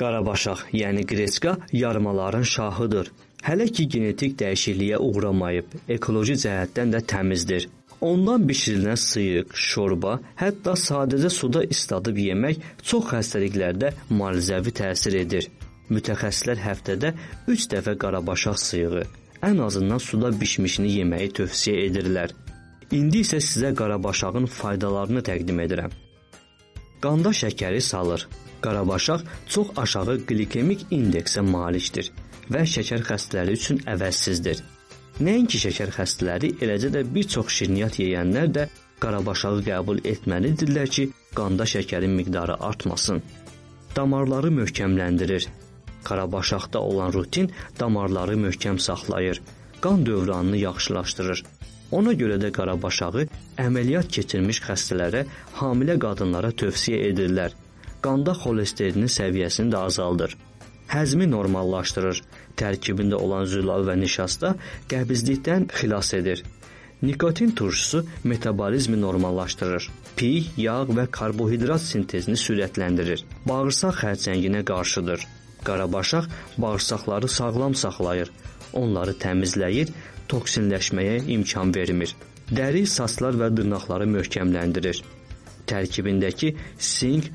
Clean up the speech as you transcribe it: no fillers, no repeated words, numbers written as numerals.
Qarabaşaq, yəni qreçka yarmaların şahıdır. Hələ ki genetik dəyişikliyə uğramayıb, ekoloji cəhətdən də təmizdir. Ondan bişirilən sıyıq, şorba, hətta sadəcə suda isladıb yemək çox xəstəliklərdə müalicəvi təsir edir. Mütəxəssislər həftədə 3 dəfə qarabaşaq sıyığı, ən azından suda bişmişini yeməyi tövsiyə edirlər. İndi isə sizə qarabaşağın faydalarını təqdim edirəm. Qanda şəkəri salır. Qarabaşaq çox aşağı qlikemik indeksə malikdir və şəkər xəstələri üçün əvəzsizdir. Nəinki şəkər xəstələri, eləcə də bir çox şirniyyat yeyənlər də qarabaşağı qəbul etməlidirlər ki, qanda şəkərin miqdarı artmasın. Damarları möhkəmləndirir. Qarabaşaqda olan rutin damarları möhkəm saxlayır, qan dövranını yaxşılaşdırır. Ona görə də qarabaşağı əməliyyat keçirmiş xəstələrə, hamilə qadınlara tövsiyə edirlər. Qanda xolesterininin səviyyəsini də azaldır. Həzmi normallaşdırır. Tərkibində olan zülal və nişasta qəbizlikdən xilas edir. Nikotin turşusu metabolizmi normallaşdırır. Piy, yağ və karbohidrat sintezini sürətləndirir. Bağırsaq xərçənginə qarşıdır. Qarabaşaq bağırsaqları sağlam saxlayır. Onları təmizləyir, toksinləşməyə imkan vermir. Dəri, saçlar və dırnaqları möhkəmləndirir. Tərkibindəki sink,